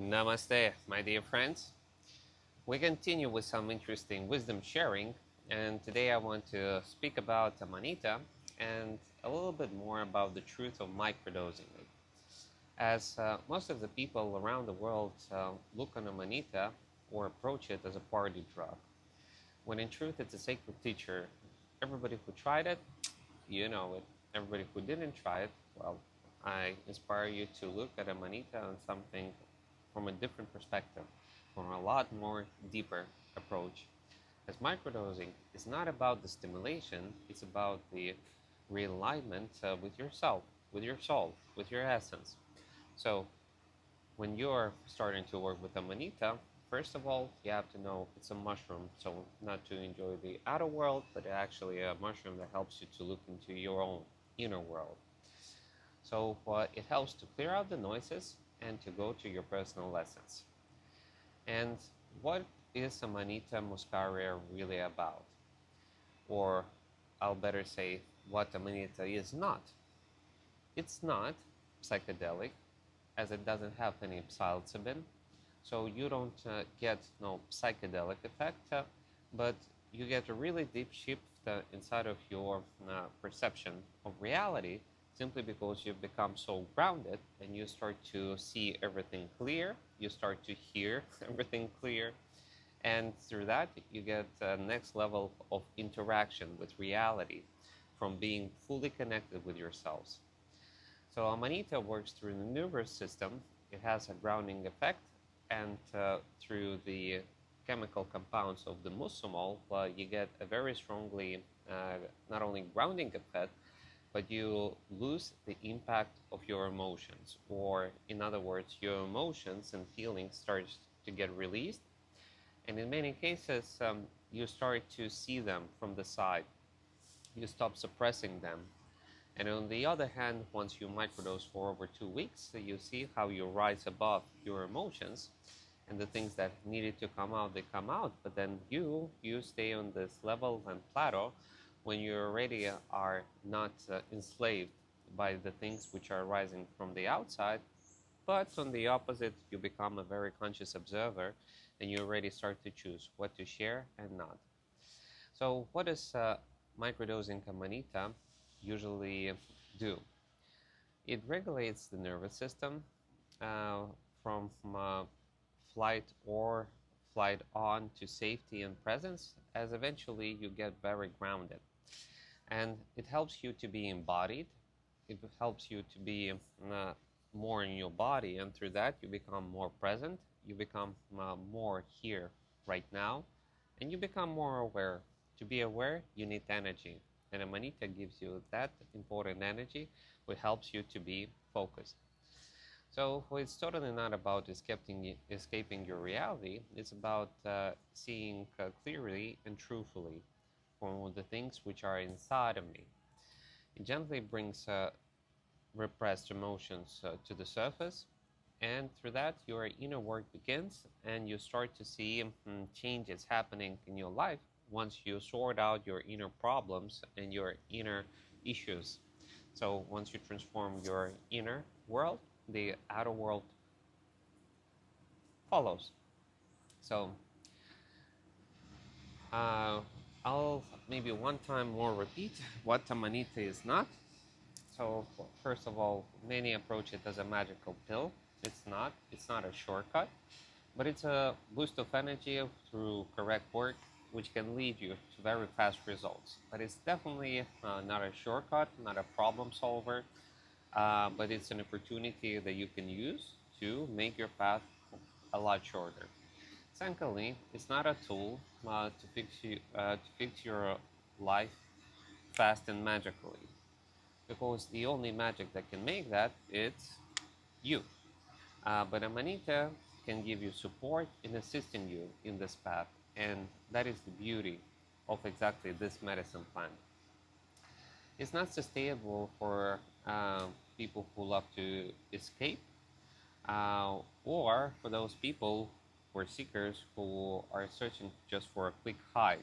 Namaste, my dear friends. We continue with some interesting wisdom sharing, and today I want to speak about Amanita and a little bit more about the truth of microdosing. As most of the people around the world look on Amanita or approach it as a party drug, when in truth it's a sacred teacher. Everybody who tried it, you know it. Everybody who didn't try it, well, I inspire you to look at Amanita and something from a different perspective, from a lot more deeper approach. As microdosing is not about the stimulation, it's about the realignment with yourself, with your soul, with your essence. So when you're starting to work with Amanita, first of all, you have to know it's a mushroom. So not to enjoy the outer world, but actually a mushroom that helps you to look into your own inner world. So it helps to clear out the noises and to go to your personal essence. And what is Amanita Muscaria really about? Or I'll better say what Amanita is not. It's not psychedelic, as it doesn't have any psilocybin, so you don't get no psychedelic effect, but you get a really deep shift inside of your perception of reality, simply because you've become so grounded and you start to see everything clear, you start to hear everything clear, and through that you get a next level of interaction with reality from being fully connected with yourselves. So Amanita works through the nervous system. It has a grounding effect, and through the chemical compounds of the muscimol, you get a very strongly not only grounding effect, but you lose the impact of your emotions, or in other words, your emotions and feelings start to get released, and in many cases, you start to see them from the side. You stop suppressing them. And on the other hand, once you microdose for over 2 weeks, you see how you rise above your emotions, and the things that needed to come out, they come out. But then you stay on this level and plateau when you already are not enslaved by the things which are rising from the outside, but on the opposite, you become a very conscious observer, and you already start to choose what to share and not. So what does microdosing Amanita usually do? It regulates the nervous system uh, from flight or flight on to safety and presence, as eventually you get very grounded. And it helps you to be embodied. It helps you to be more in your body, and through that you become more present, you become more here right now, and you become more aware. To be aware, you need energy, and Amanita gives you that important energy, which helps you to be focused. So it's totally not about escaping your reality. It's about seeing clearly and truthfully for the things which are inside of me. It gently brings repressed emotions to the surface, and through that your inner work begins, and you start to see changes happening in your life once you sort out your inner problems and your inner issues. So once you transform your inner world, the outer world follows. So uh, I'll maybe one time more repeat what Amanita is not. So first of all, many approach it as a magical pill. It's not. It's not a shortcut, but it's a boost of energy through correct work, which can lead you to very fast results. But it's definitely not a shortcut, not a problem solver, but it's an opportunity that you can use to make your path a lot shorter. Secondly, it's not a tool to fix your life fast and magically, because the only magic that can make that it's you. But Amanita can give you support in assisting you in this path, and that is the beauty of exactly this medicine plant. It's not sustainable for people who love to escape, or for those people who are seekers who are searching just for a quick high,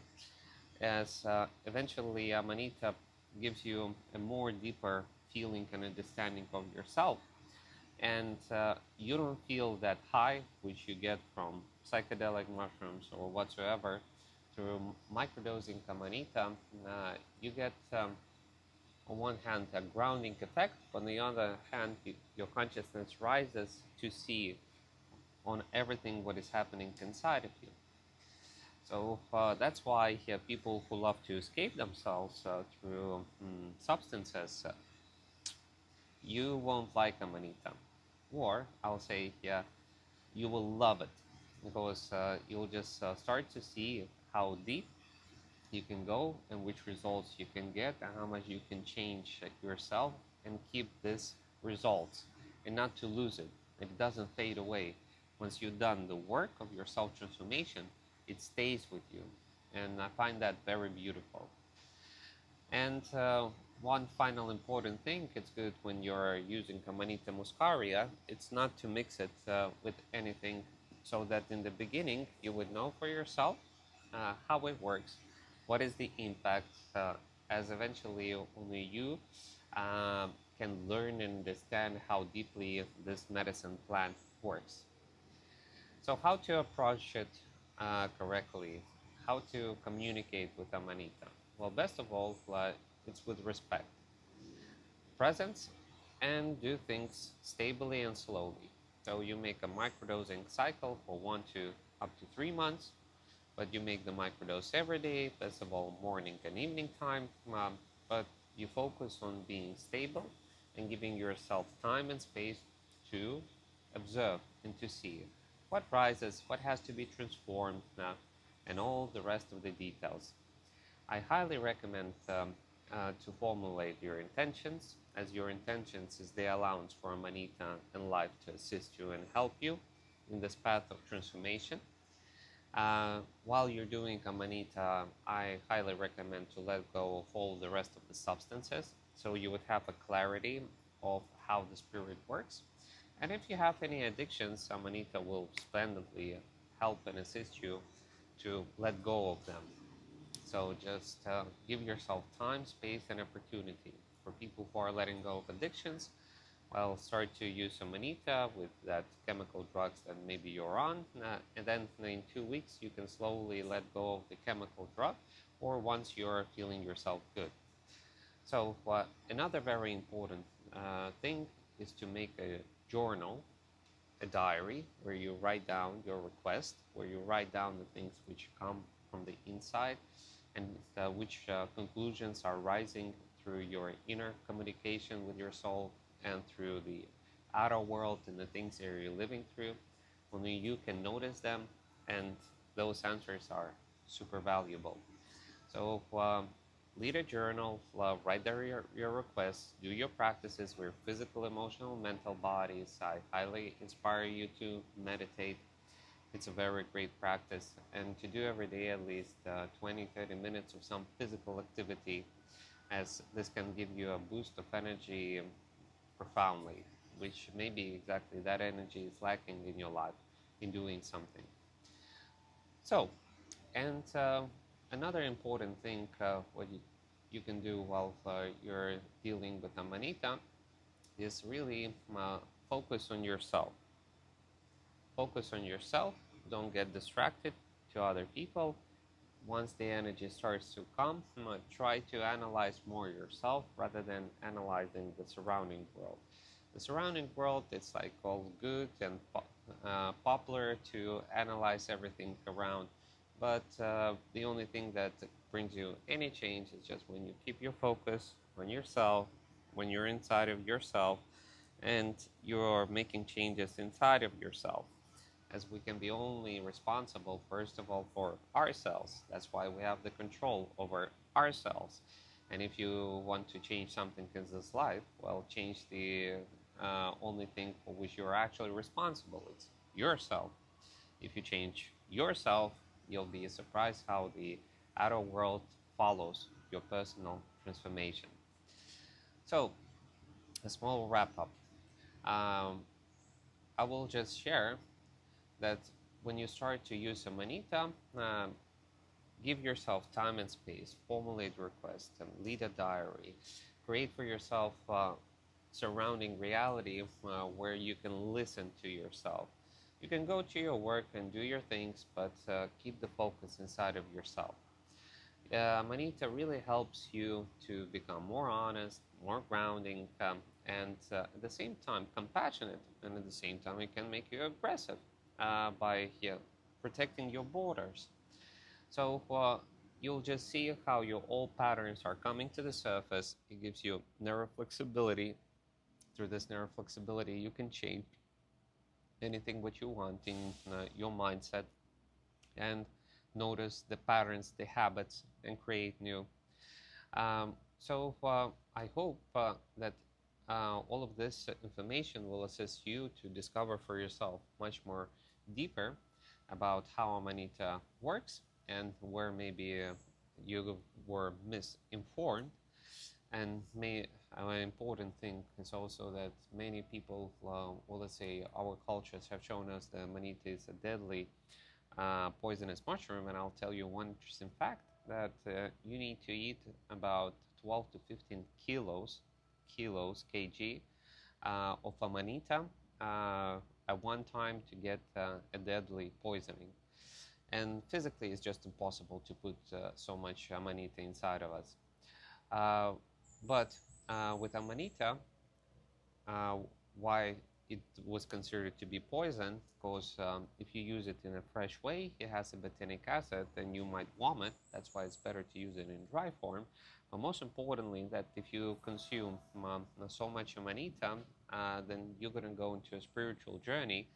as eventually Amanita gives you a more deeper feeling and understanding of yourself. and you don't feel that high which you get from psychedelic mushrooms or whatsoever through microdosing Amanita. You get on one hand a grounding effect, on the other hand your consciousness rises to see on everything what is happening inside of you. So that's why people who love to escape themselves through substances, you won't like Amanita. Or I'll say, yeah, you will love it because you'll just start to see how deep you can go and which results you can get and how much you can change yourself and keep this results and not to lose it. It doesn't fade away. Once you've done the work of your self-transformation, it stays with you. And I find that very beautiful. And one final important thing, it's good when you're using Amanita Muscaria, it's not to mix it with anything, so that in the beginning you would know for yourself how it works, what is the impact, as eventually only you can learn and understand how deeply this medicine plant works. So how to approach it correctly, how to communicate with Amanita? Well, best of all, it's with respect, presence, and do things stably and slowly. So you make a microdosing cycle for 1 to up to 3 months, but you make the microdose every day, best of all morning and evening time, but you focus on being stable and giving yourself time and space to observe and to see what rises, what has to be transformed now, and all the rest of the details. I highly recommend to formulate your intentions, as your intentions is the allowance for Amanita and life to assist you and help you in this path of transformation. While you're doing Amanita, I highly recommend to let go of all the rest of the substances, so you would have a clarity of how the spirit works. And if you have any addictions, Amanita will splendidly help and assist you to let go of them. So just give yourself time, space, and opportunity. For people who are letting go of addictions, well, start to use Amanita with that chemical drugs that maybe you're on, and then in 2 weeks you can slowly let go of the chemical drug, or once you're feeling yourself good. So another very important thing is to make a journal, a diary, where you write down your request, where you write down the things which come from the inside, and which conclusions are rising through your inner communication with your soul and through the outer world and the things that you're living through. Only you can notice them, and those answers are super valuable. So lead a journal, write there your requests, do your practices with physical, emotional, mental bodies. I highly inspire you to meditate. It's a very great practice, and to do every day at least 20-30 minutes of some physical activity, as this can give you a boost of energy profoundly, which maybe exactly that energy is lacking in your life in doing something. So, and another important thing what you can do while you're dealing with Amanita is really focus on yourself. Focus on yourself. Don't get distracted to other people. Once the energy starts to come, try to analyze more yourself rather than analyzing the surrounding world. The surrounding world, it's like all good and popular to analyze everything around, but the only thing that brings you any change is just when you keep your focus on yourself, when you're inside of yourself, and you're making changes inside of yourself, as we can be only responsible, first of all, for ourselves. That's why we have the control over ourselves. And if you want to change something in this life, well, change the only thing for which you're actually responsible. It's yourself. If you change yourself, you'll be surprised how the outer world follows your personal transformation. So, a small wrap up. I will just share that when you start to use Amanita, give yourself time and space, formulate requests, and lead a diary. Create for yourself surrounding reality where you can listen to yourself. You can go to your work and do your things, but keep the focus inside of yourself. Manita really helps you to become more honest, more grounding, and at the same time compassionate. And at the same time, it can make you aggressive by protecting your borders. So you'll just see how your old patterns are coming to the surface. It gives you nerve flexibility. Through this nerve flexibility, you can change anything what you want in your mindset and notice the patterns, the habits, and create new. So I hope that all of this information will assist you to discover for yourself much more deeper about how Amanita works and where maybe you were misinformed. And an important thing is also that many people, well, let's say our cultures have shown us that Amanita is a deadly poisonous mushroom, and I'll tell you one interesting fact that you need to eat about 12 to 15 kg of amanita at one time to get a deadly poisoning. And physically, it's just impossible to put so much amanita inside of us. But with amanita, uh, why it was considered to be poison, because if you use it in a fresh way, it has a botanic acid and you might vomit. That's why it's better to use it in dry form. But most importantly, that if you consume so much amanita, then you're going to go into a spiritual journey.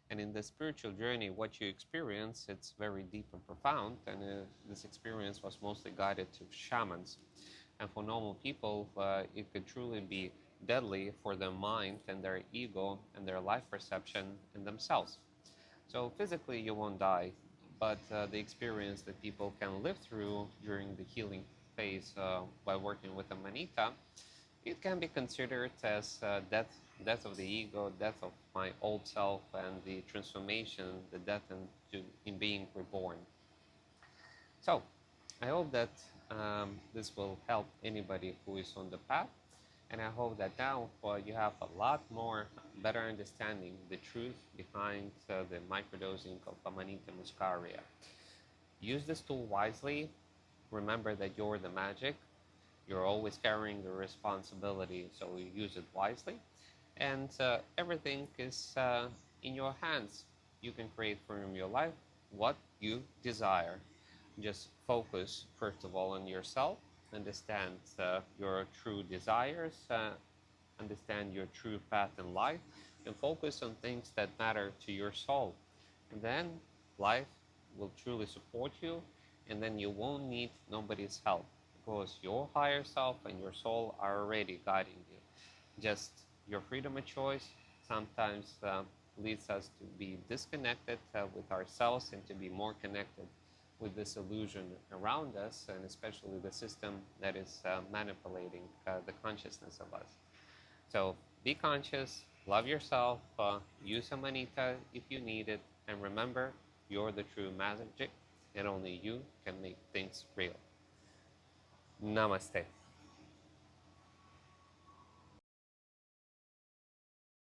And in the spiritual journey, what you experience, it's very deep and profound. And this experience was mostly guided to shamans. And for normal people, it could truly be deadly for their mind and their ego and their life perception in themselves. So physically, you won't die, but the experience that people can live through during the healing phase by working with Amanita, it can be considered as death of the ego, death of my old self, and the transformation, the death in being reborn. So I hope that this will help anybody who is on the path. And I hope that now you have a lot more better understanding the truth behind the microdosing of Amanita Muscaria. Use this tool wisely. Remember that you're the magic. You're always carrying the responsibility, so you use it wisely. And everything is in your hands. You can create from your life what you desire. Just focus, first of all, on yourself, understand your true desires, understand your true path in life, and focus on things that matter to your soul. And then life will truly support you, and then you won't need nobody's help because your higher self and your soul are already guiding you. Just your freedom of choice sometimes leads us to be disconnected with ourselves and to be more connected with this illusion around us, and especially the system that is manipulating the consciousness of us. So be conscious, love yourself, use Amanita if you need it, and remember, you're the true magic, and only you can make things real. Namaste.